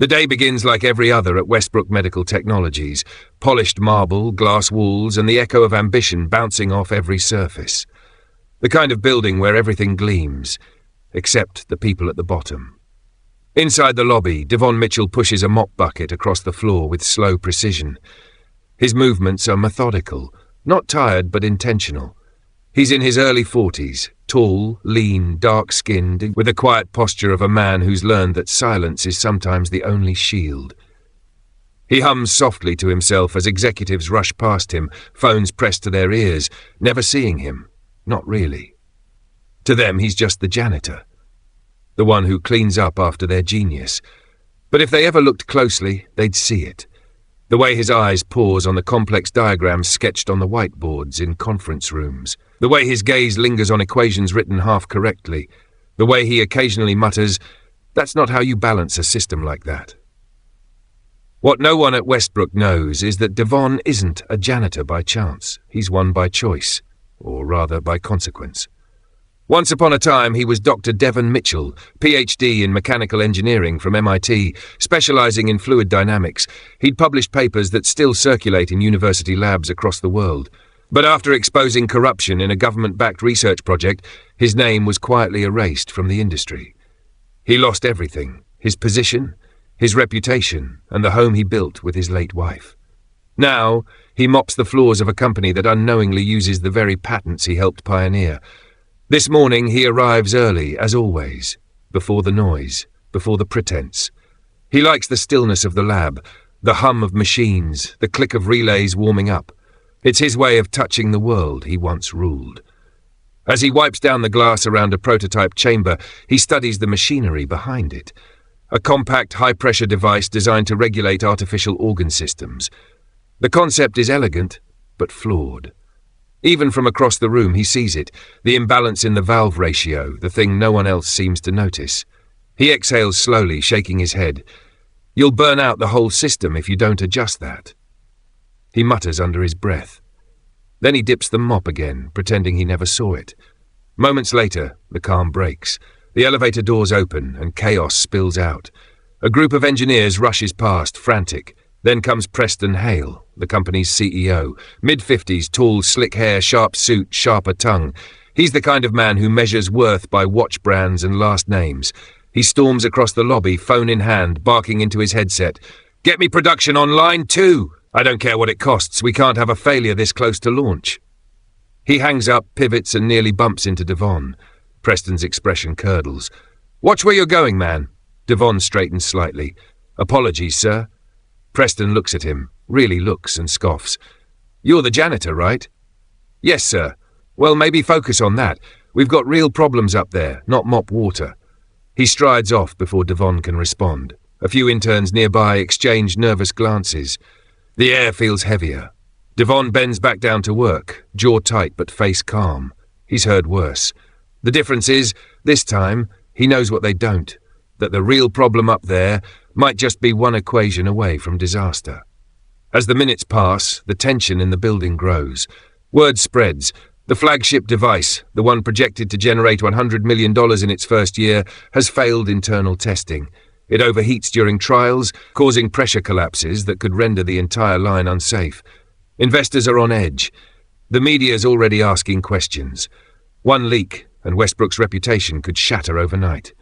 The day begins like every other at Westbrook Medical Technologies, polished marble, glass walls, and the echo of ambition bouncing off every surface. The kind of building where everything gleams, except the people at the bottom. Inside the lobby, DeVon Mitchell pushes a mop bucket across the floor with slow precision. His movements are methodical, not tired but intentional. He's in his early 40s, tall, lean, dark-skinned, with the quiet posture of a man who's learned that silence is sometimes the only shield. He hums softly to himself as executives rush past him, phones pressed to their ears, never seeing him. Not really. To them, he's just the janitor, the one who cleans up after their genius. But if they ever looked closely, they'd see it. The way his eyes pause on the complex diagrams sketched on the whiteboards in conference rooms. The way his gaze lingers on equations written half correctly. The way he occasionally mutters, "That's not how you balance a system like that." What no one at Westbrook knows is that DeVon isn't a janitor by chance. He's one by choice, or rather by consequence. Once upon a time, he was Dr. DeVon Mitchell, PhD in mechanical engineering from MIT, specializing in fluid dynamics. He'd published papers that still circulate in university labs across the world. But after exposing corruption in a government-backed research project, his name was quietly erased from the industry. He lost everything: his position, his reputation, and the home he built with his late wife. Now, he mops the floors of a company that unknowingly uses the very patents he helped pioneer. This morning he arrives early, as always, before the noise, before the pretense. He likes the stillness of the lab, the hum of machines, the click of relays warming up. It's his way of touching the world he once ruled. As he wipes down the glass around a prototype chamber, he studies the machinery behind it. A compact, high-pressure device designed to regulate artificial organ systems. The concept is elegant, but flawed. Even from across the room he sees it, the imbalance in the valve ratio, the thing no one else seems to notice. He exhales slowly, shaking his head. "You'll burn out the whole system if you don't adjust that." He mutters under his breath. Then he dips the mop again, pretending he never saw it. Moments later, the calm breaks. The elevator doors open and chaos spills out. A group of engineers rushes past, frantic. Then comes Preston Hale, the company's CEO, mid-50s, tall, slick hair, sharp suit, sharper tongue. He's the kind of man who measures worth by watch brands and last names. He storms across the lobby, phone in hand, barking into his headset. "Get me production on line 2! I don't care what it costs, we can't have a failure this close to launch." He hangs up, pivots, and nearly bumps into DeVon. Preston's expression curdles. "Watch where you're going, man." DeVon straightens slightly. "Apologies, sir." Preston looks at him, really looks, and scoffs. "You're the janitor, right?" "Yes, sir." "Well, maybe focus on that. We've got real problems up there, not mop water." He strides off before DeVon can respond. A few interns nearby exchange nervous glances. The air feels heavier. DeVon bends back down to work, jaw tight but face calm. He's heard worse. The difference is, this time, he knows what they don't, that the real problem up there might just be one equation away from disaster. As the minutes pass, the tension in the building grows. Word spreads. The flagship device, the one projected to generate $100 million in its first year, has failed internal testing. It overheats during trials, causing pressure collapses that could render the entire line unsafe. Investors are on edge. The media is already asking questions. One leak, and Westbrook's reputation could shatter overnight.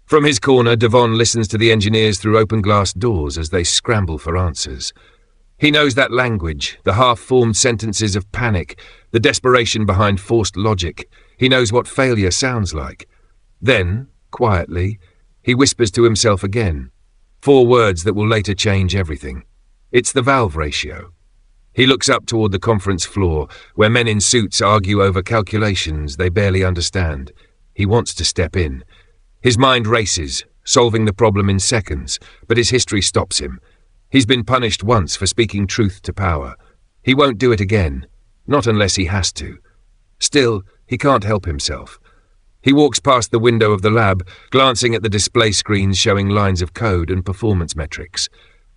From his corner, DeVon listens to the engineers through open glass doors as they scramble for answers. He knows that language, the half-formed sentences of panic, the desperation behind forced logic. He knows what failure sounds like. Then, quietly, he whispers to himself again. 4 words that will later change everything. It's the valve ratio. He looks up toward the conference floor, where men in suits argue over calculations they barely understand. He wants to step in. His mind races, solving the problem in seconds, but his history stops him. He's been punished once for speaking truth to power. He won't do it again, not unless he has to. Still, he can't help himself. He walks past the window of the lab, glancing at the display screens showing lines of code and performance metrics.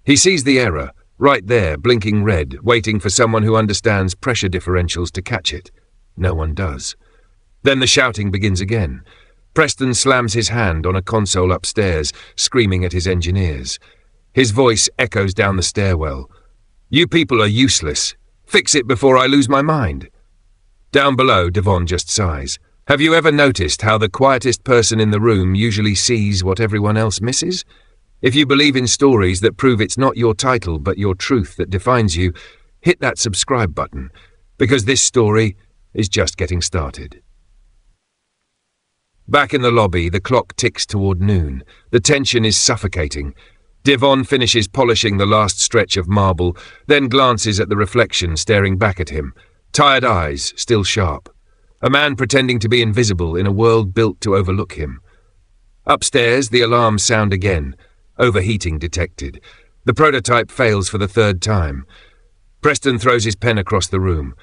He sees the error, right there, blinking red, waiting for someone who understands pressure differentials to catch it. No one does. Then the shouting begins again. Preston slams his hand on a console upstairs, screaming at his engineers. His voice echoes down the stairwell. "You people are useless. Fix it before I lose my mind." Down below, DeVon just sighs. Have you ever noticed how the quietest person in the room usually sees what everyone else misses? If you believe in stories that prove it's not your title but your truth that defines you, hit that subscribe button, because this story is just getting started. Back in the lobby, the clock ticks toward noon. The tension is suffocating. DeVon finishes polishing the last stretch of marble, then glances at the reflection staring back at him. Tired eyes, still sharp. A man pretending to be invisible in a world built to overlook him. Upstairs, the alarms sound again. Overheating detected. The prototype fails for the third time. Preston throws his pen across the room.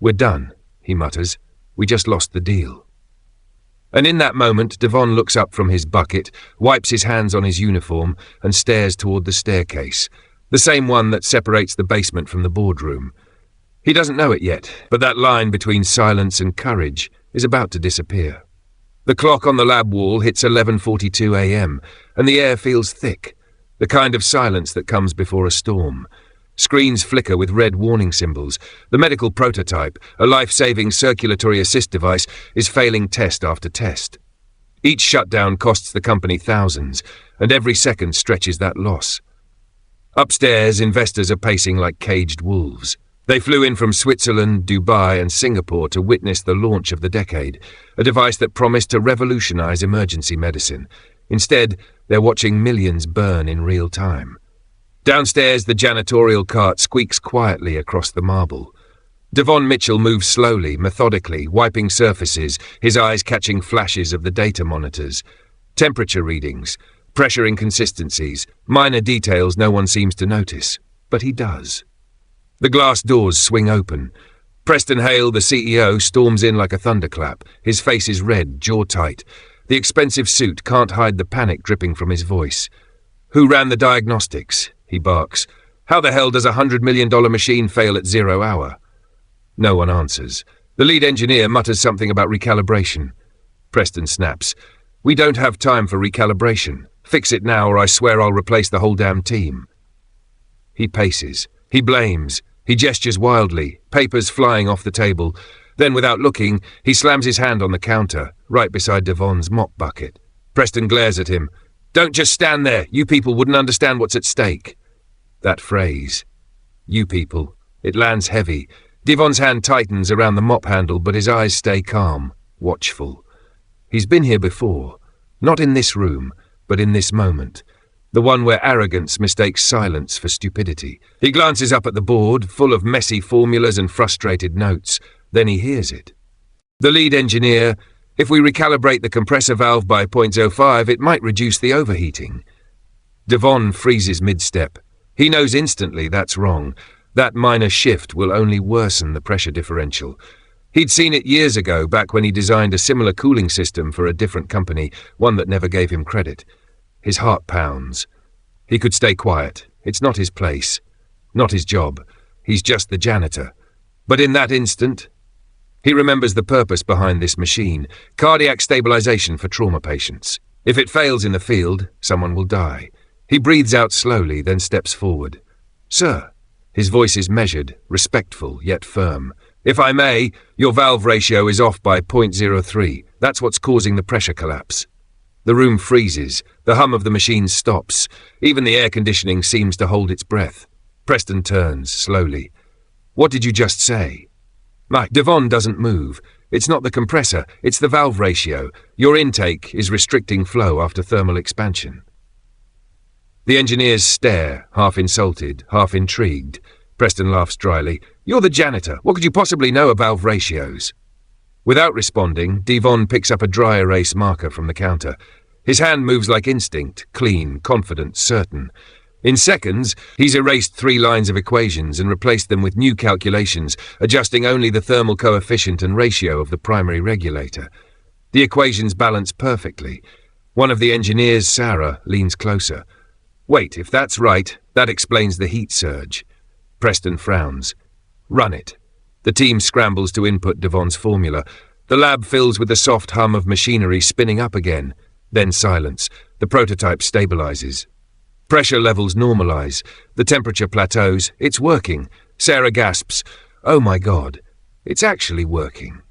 "We're done," he mutters. "We just lost the deal." And in that moment, DeVon looks up from his bucket, wipes his hands on his uniform, and stares toward the staircase, the same one that separates the basement from the boardroom. He doesn't know it yet, but that line between silence and courage is about to disappear. The clock on the lab wall hits 11:42 a.m., and the air feels thick, the kind of silence that comes before a storm. Screens flicker with red warning symbols. The medical prototype, a life-saving circulatory assist device, is failing test after test. Each shutdown costs the company thousands, and every second stretches that loss. Upstairs, investors are pacing like caged wolves. They flew in from Switzerland, Dubai, and Singapore to witness the launch of the decade, a device that promised to revolutionize emergency medicine. Instead, they're watching millions burn in real time. Downstairs, the janitorial cart squeaks quietly across the marble. DeVon Mitchell moves slowly, methodically, wiping surfaces, his eyes catching flashes of the data monitors. Temperature readings, pressure inconsistencies, minor details no one seems to notice, but he does. The glass doors swing open. Preston Hale, the CEO, storms in like a thunderclap. His face is red, jaw tight. The expensive suit can't hide the panic dripping from his voice. "Who ran the diagnostics?" he barks. "How the hell does a $100 million machine fail at 0 hour? No one answers. The lead engineer mutters something about recalibration. Preston snaps. "We don't have time for recalibration. Fix it now or I swear I'll replace the whole damn team." He paces. He blames. He gestures wildly, papers flying off the table. Then, without looking, he slams his hand on the counter, right beside DeVon's mop bucket. Preston glares at him. "Don't just stand there. You people wouldn't understand what's at stake." That phrase, "you people," it lands heavy. DeVon's hand tightens around the mop handle, but his eyes stay calm, watchful. He's been here before. Not in this room, but in this moment. The one where arrogance mistakes silence for stupidity. He glances up at the board, full of messy formulas and frustrated notes. Then he hears it. The lead engineer, "If we recalibrate the compressor valve by 0.05, it might reduce the overheating." DeVon freezes mid-step. He knows instantly that's wrong. That minor shift will only worsen the pressure differential. He'd seen it years ago, back when he designed a similar cooling system for a different company, one that never gave him credit. His heart pounds. He could stay quiet. It's not his place. Not his job. He's just the janitor. But in that instant, he remembers the purpose behind this machine. Cardiac stabilization for trauma patients. If it fails in the field, someone will die. He breathes out slowly, then steps forward. "Sir." His voice is measured, respectful, yet firm. "If I may, your valve ratio is off by 0.03. That's what's causing the pressure collapse." The room freezes. The hum of the machine stops. Even the air conditioning seems to hold its breath. Preston turns, slowly. "What did you just say?" Mike, DeVon doesn't move. "It's not the compressor, it's the valve ratio. Your intake is restricting flow after thermal expansion." The engineers stare, half insulted, half intrigued. Preston laughs dryly. "You're the janitor. What could you possibly know about valve ratios?" Without responding, DeVon picks up a dry erase marker from the counter. His hand moves like instinct, clean, confident, certain. In seconds, he's erased 3 lines of equations and replaced them with new calculations, adjusting only the thermal coefficient and ratio of the primary regulator. The equations balance perfectly. One of the engineers, Sarah, leans closer. "Wait, if that's right, that explains the heat surge." Preston frowns. "Run it." The team scrambles to input DeVon's formula. The lab fills with the soft hum of machinery spinning up again. Then silence. The prototype stabilizes. Pressure levels normalize. The temperature plateaus. It's working. Sarah gasps, "Oh my God, it's actually working."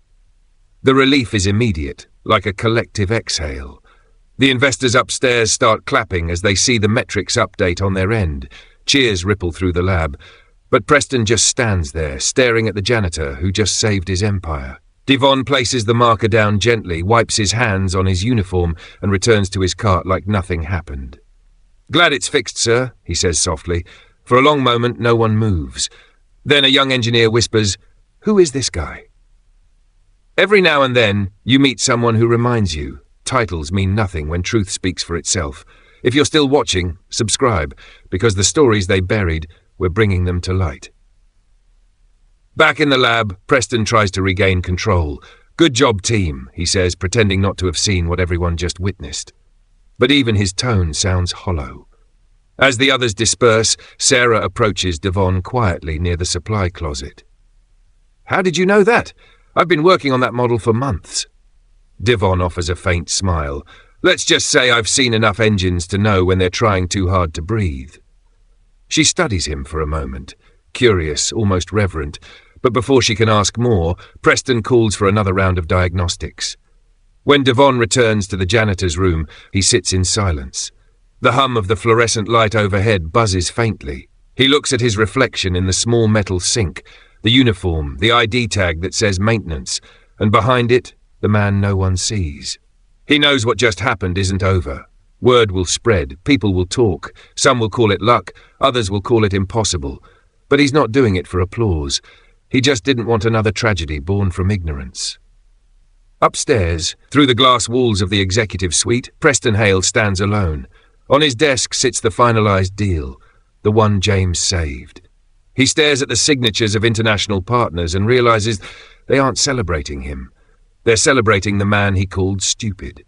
The relief is immediate, like a collective exhale. The investors upstairs start clapping as they see the metrics update on their end. Cheers ripple through the lab. But Preston just stands there, staring at the janitor who just saved his empire. DeVon places the marker down gently, wipes his hands on his uniform, and returns to his cart like nothing happened. "Glad it's fixed, sir," he says softly. For a long moment, no one moves. Then a young engineer whispers, "Who is this guy?" Every now and then, you meet someone who reminds you. Titles mean nothing when truth speaks for itself. If you're still watching, subscribe, because the stories they buried, we're bringing them to light. Back in the lab, Preston tries to regain control. "Good job, team," he says, pretending not to have seen what everyone just witnessed. But even his tone sounds hollow. As the others disperse, Sarah approaches DeVon quietly near the supply closet. "How did you know that? I've been working on that model for months." DeVon offers a faint smile. "Let's just say I've seen enough engines to know when they're trying too hard to breathe." She studies him for a moment, curious, almost reverent, but before she can ask more, Preston calls for another round of diagnostics. When DeVon returns to the janitor's room, he sits in silence. The hum of the fluorescent light overhead buzzes faintly. He looks at his reflection in the small metal sink, the uniform, the ID tag that says maintenance, and behind it, the man no one sees. He knows what just happened isn't over. Word will spread, people will talk, some will call it luck, others will call it impossible. But he's not doing it for applause. He just didn't want another tragedy born from ignorance. Upstairs, through the glass walls of the executive suite, Preston Hale stands alone. On his desk sits the finalized deal, the one James saved. He stares at the signatures of international partners and realizes they aren't celebrating him. They're celebrating the man he called stupid.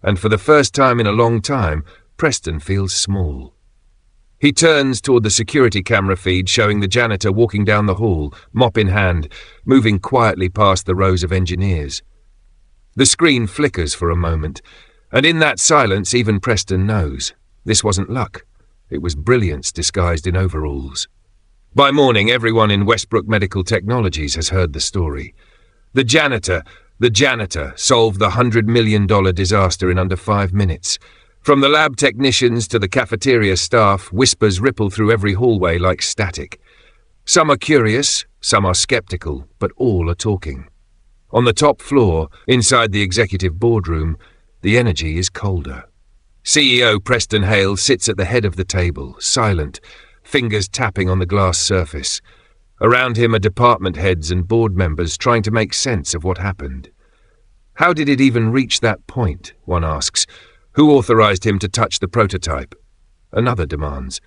And for the first time in a long time, Preston feels small. He turns toward the security camera feed showing the janitor walking down the hall, mop in hand, moving quietly past the rows of engineers. The screen flickers for a moment, and in that silence even Preston knows. This wasn't luck. It was brilliance disguised in overalls. By morning, everyone in Westbrook Medical Technologies has heard the story. The janitor solved the $100 million disaster in under 5 minutes. From the lab technicians to the cafeteria staff, whispers ripple through every hallway like static. Some are curious, some are skeptical, but all are talking. On the top floor, inside the executive boardroom, the energy is colder. CEO Preston Hale sits at the head of the table, silent, fingers tapping on the glass surface. Around him are department heads and board members trying to make sense of what happened. How did it even reach that point, one asks. Who authorized him to touch the prototype? Another demands.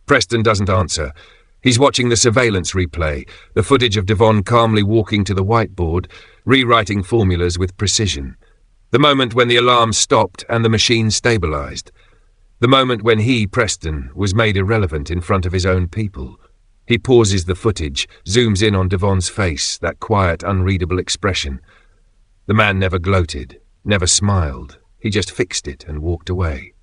Preston doesn't answer. He's watching the surveillance replay, the footage of DeVon calmly walking to the whiteboard, rewriting formulas with precision. The moment when the alarm stopped and the machine stabilized. The moment when he, Preston, was made irrelevant in front of his own people. He pauses the footage, zooms in on DeVon's face, that quiet, unreadable expression. The man never gloated, never smiled. He just fixed it and walked away.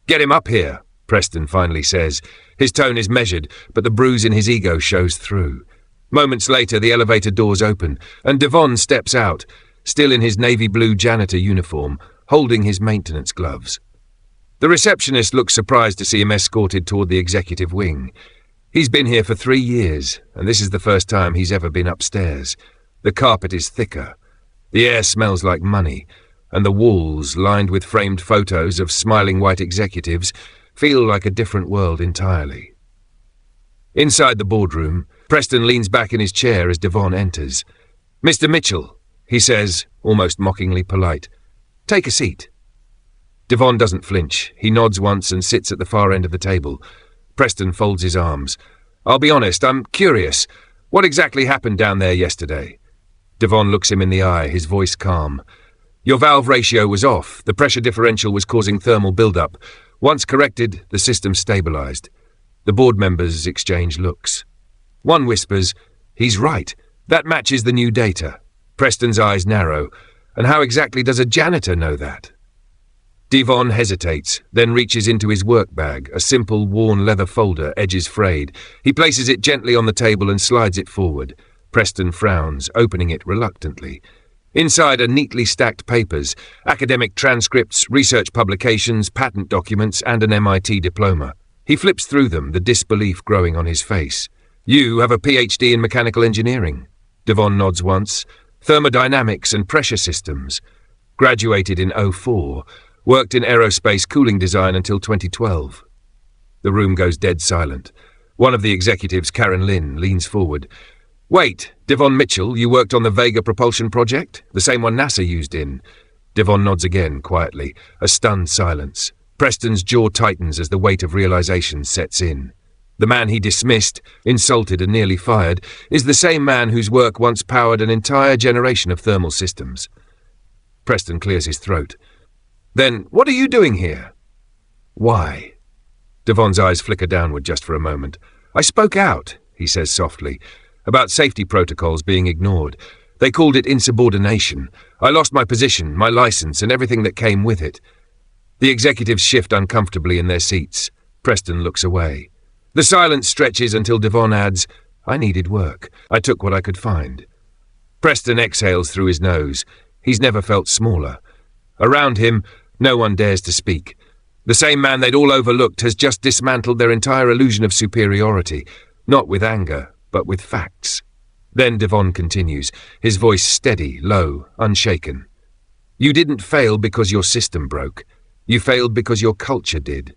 "Get him up here," Preston finally says. His tone is measured, but the bruise in his ego shows through. Moments later, the elevator doors open, and DeVon steps out, still in his navy blue janitor uniform, holding his maintenance gloves. The receptionist looks surprised to see him escorted toward the executive wing. He's been here for 3 years, and this is the first time he's ever been upstairs. The carpet is thicker. The air smells like money, and the walls, lined with framed photos of smiling white executives, feel like a different world entirely. Inside the boardroom, Preston leans back in his chair as DeVon enters. "Mr. Mitchell," he says, almost mockingly polite. "Take a seat." DeVon doesn't flinch. He nods once and sits at the far end of the table. Preston folds his arms. "I'll be honest, I'm curious. What exactly happened down there yesterday?" DeVon looks him in the eye, his voice calm. "Your valve ratio was off. The pressure differential was causing thermal buildup. Once corrected, the system stabilized." The board members exchange looks. One whispers, "He's right. That matches the new data." Preston's eyes narrow. "And how exactly does a janitor know that?" DeVon hesitates, then reaches into his work bag, a simple, worn leather folder, edges frayed. He places it gently on the table and slides it forward. Preston frowns, opening it reluctantly. Inside are neatly stacked papers, academic transcripts, research publications, patent documents, and an MIT diploma. He flips through them, the disbelief growing on his face. You have a PhD in mechanical engineering. DeVon nods once. Thermodynamics and pressure systems. Graduated in '04. Worked in aerospace cooling design until 2012. The room goes dead silent. One of the executives, Karen Lynn, leans forward. Wait, DeVon Mitchell, you worked on the Vega propulsion project? The same one NASA used in? DeVon nods again, quietly. A stunned silence. Preston's jaw tightens as the weight of realization sets in. The man he dismissed, insulted and nearly fired, is the same man whose work once powered an entire generation of thermal systems. Preston clears his throat. Then, what are you doing here? Why? DeVon's eyes flicker downward just for a moment. I spoke out, he says softly, about safety protocols being ignored. They called it insubordination. I lost my position, my license, and everything that came with it. The executives shift uncomfortably in their seats. Preston looks away. The silence stretches until DeVon adds, I needed work. I took what I could find. Preston exhales through his nose. He's never felt smaller. Around him, no one dares to speak. The same man they'd all overlooked has just dismantled their entire illusion of superiority, not with anger, but with facts. Then DeVon continues, his voice steady, low, unshaken. You didn't fail because your system broke. You failed because your culture did.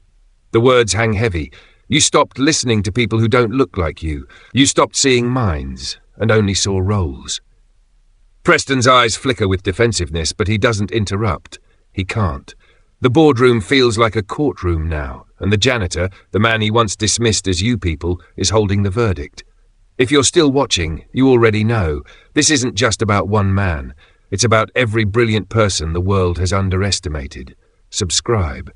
The words hang heavy. You stopped listening to people who don't look like you. You stopped seeing minds, and only saw roles. Preston's eyes flicker with defensiveness, but he doesn't interrupt. He can't. The boardroom feels like a courtroom now, and the janitor, the man he once dismissed as you people, is holding the verdict. If you're still watching, you already know, this isn't just about one man. It's about every brilliant person the world has underestimated. Subscribe,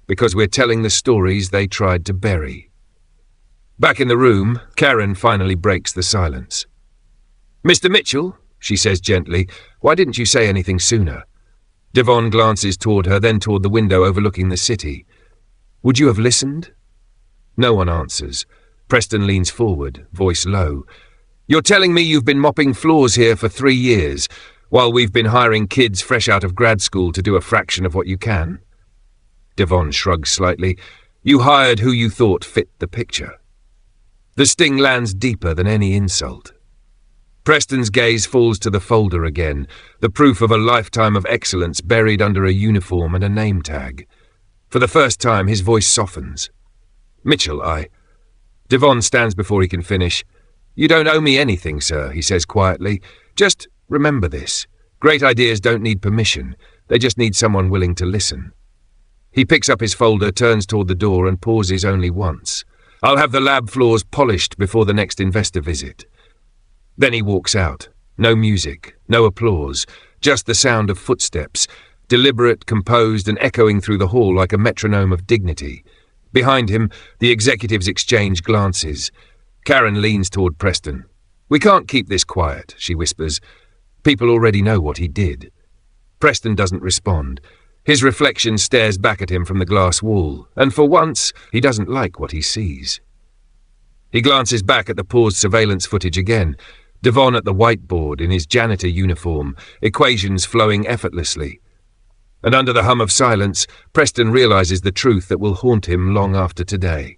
because we're telling the stories they tried to bury. Back in the room, Karen finally breaks the silence. Mr. Mitchell, she says gently, why didn't you say anything sooner? DeVon glances toward her, then toward the window overlooking the city. Would you have listened? No one answers. Preston leans forward, voice low. You're telling me you've been mopping floors here for 3 years, while we've been hiring kids fresh out of grad school to do a fraction of what you can? DeVon shrugs slightly. You hired who you thought fit the picture. The sting lands deeper than any insult. Preston's gaze falls to the folder again, the proof of a lifetime of excellence buried under a uniform and a name tag. For the first time, his voice softens. Mitchell, DeVon stands before he can finish. You don't owe me anything, sir, he says quietly. Just remember this. Great ideas don't need permission. They just need someone willing to listen. He picks up his folder, turns toward the door, and pauses only once. I'll have the lab floors polished before the next investor visit. Then he walks out. No music, no applause, just the sound of footsteps, deliberate, composed, and echoing through the hall like a metronome of dignity. Behind him, the executives exchange glances. Karen leans toward Preston. We can't keep this quiet, she whispers. People already know what he did. Preston doesn't respond. His reflection stares back at him from the glass wall, and for once, he doesn't like what he sees. He glances back at the paused surveillance footage again. DeVon at the whiteboard in his janitor uniform, equations flowing effortlessly. And under the hum of silence, Preston realizes the truth that will haunt him long after today.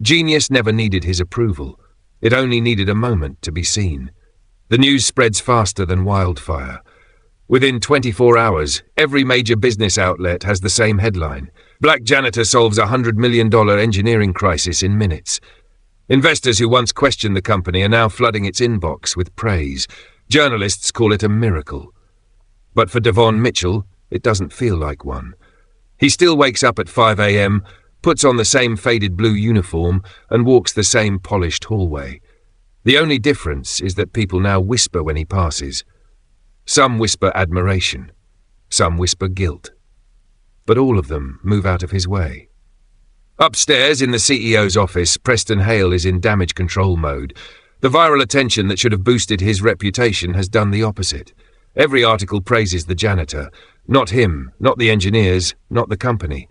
Genius never needed his approval. It only needed a moment to be seen. The news spreads faster than wildfire. Within 24 hours, every major business outlet has the same headline. Black Janitor solves a $100 million engineering crisis in minutes. Investors who once questioned the company are now flooding its inbox with praise. Journalists call it a miracle. But for DeVon Mitchell, it doesn't feel like one. He still wakes up at 5 a.m., puts on the same faded blue uniform, and walks the same polished hallway. The only difference is that people now whisper when he passes. Some whisper admiration. Some whisper guilt. But all of them move out of his way. Upstairs in the CEO's office, Preston Hale is in damage control mode. The viral attention that should have boosted his reputation has done the opposite. Every article praises the janitor. Not him, not the engineers, not the company.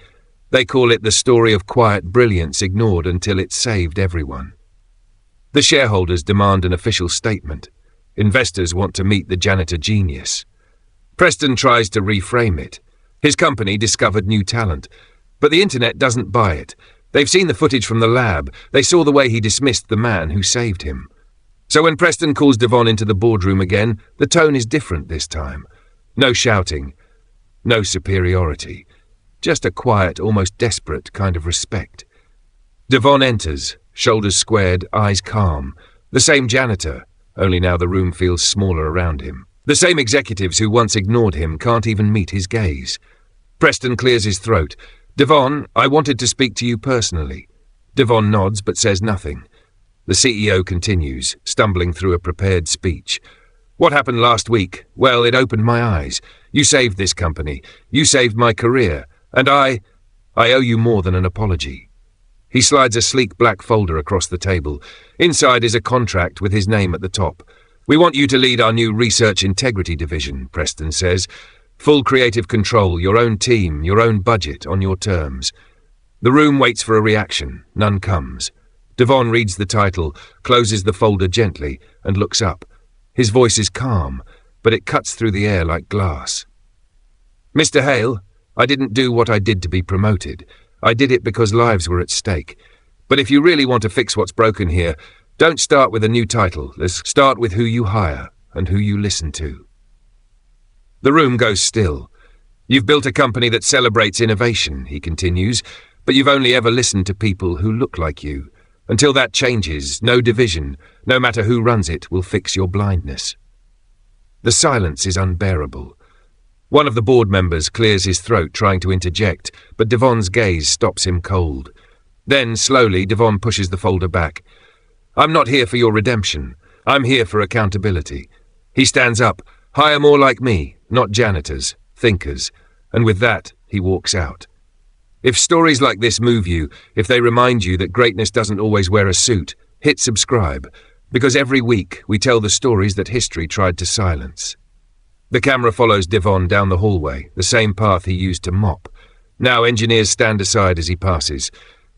They call it the story of quiet brilliance ignored until it saved everyone. The shareholders demand an official statement. Investors want to meet the janitor genius. Preston tries to reframe it. His company discovered new talent, but the internet doesn't buy it. They've seen the footage from the lab. They saw the way he dismissed the man who saved him. So when Preston calls DeVon into the boardroom again, the tone is different this time. No shouting, no superiority. Just a quiet, almost desperate kind of respect. DeVon enters, shoulders squared, eyes calm. The same janitor, only now the room feels smaller around him. The same executives who once ignored him can't even meet his gaze. Preston clears his throat. DeVon, I wanted to speak to you personally. DeVon nods but says nothing. The CEO continues, stumbling through a prepared speech. What happened last week? Well, it opened my eyes. You saved this company. You saved my career. And I owe you more than an apology. He slides a sleek black folder across the table. Inside is a contract with his name at the top. We want you to lead our new research integrity division, Preston says. Full creative control, your own team, your own budget, on your terms. The room waits for a reaction. None comes. DeVon reads the title, closes the folder gently, and looks up. His voice is calm, but it cuts through the air like glass. Mr. Hale, I didn't do what I did to be promoted. I did it because lives were at stake. But if you really want to fix what's broken here, don't start with a new title. Let's start with who you hire and who you listen to. The room goes still. You've built a company that celebrates innovation, he continues, but you've only ever listened to people who look like you. Until that changes, no division, no matter who runs it, will fix your blindness. The silence is unbearable. One of the board members clears his throat trying to interject, but DeVon's gaze stops him cold. Then, slowly, DeVon pushes the folder back. I'm not here for your redemption. I'm here for accountability. He stands up. Hire more like me, not janitors, thinkers. And with that, he walks out. If stories like this move you, if they remind you that greatness doesn't always wear a suit, hit subscribe, because every week we tell the stories that history tried to silence. The camera follows DeVon down the hallway, the same path he used to mop. Now engineers stand aside as he passes.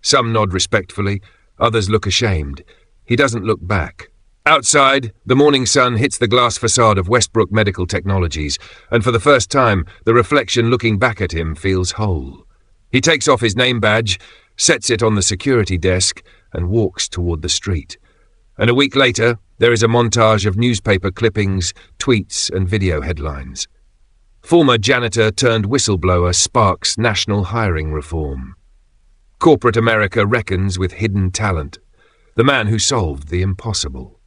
Some nod respectfully, others look ashamed. He doesn't look back. Outside, the morning sun hits the glass facade of Westbrook Medical Technologies, and for the first time, the reflection looking back at him feels whole. He takes off his name badge, sets it on the security desk, and walks toward the street. And a week later, there is a montage of newspaper clippings, tweets, and video headlines. Former janitor turned whistleblower sparks national hiring reform. Corporate America reckons with hidden talent, the man who solved the impossible.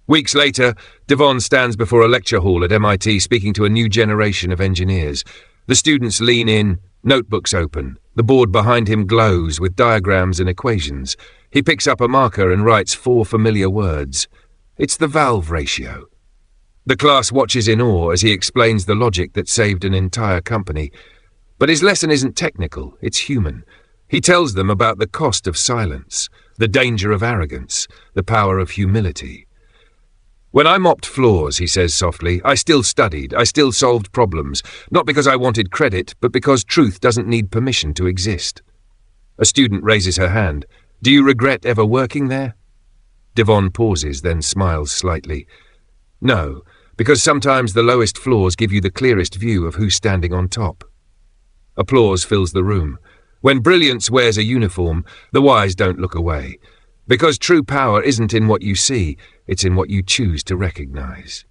Weeks later, DeVon stands before a lecture hall at MIT speaking to a new generation of engineers. The students lean in, notebooks open. The board behind him glows with diagrams and equations. He picks up a marker and writes 4 familiar words. It's the valve ratio. The class watches in awe as he explains the logic that saved an entire company. But his lesson isn't technical, it's human. He tells them about the cost of silence, the danger of arrogance, the power of humility. When I mopped floors, he says softly, I still studied, I still solved problems, not because I wanted credit, but because truth doesn't need permission to exist. A student raises her hand. Do you regret ever working there? DeVon pauses, then smiles slightly. No, because sometimes the lowest floors give you the clearest view of who's standing on top. Applause fills the room. When brilliance wears a uniform, the wise don't look away. Because true power isn't in what you see, it's in what you choose to recognize.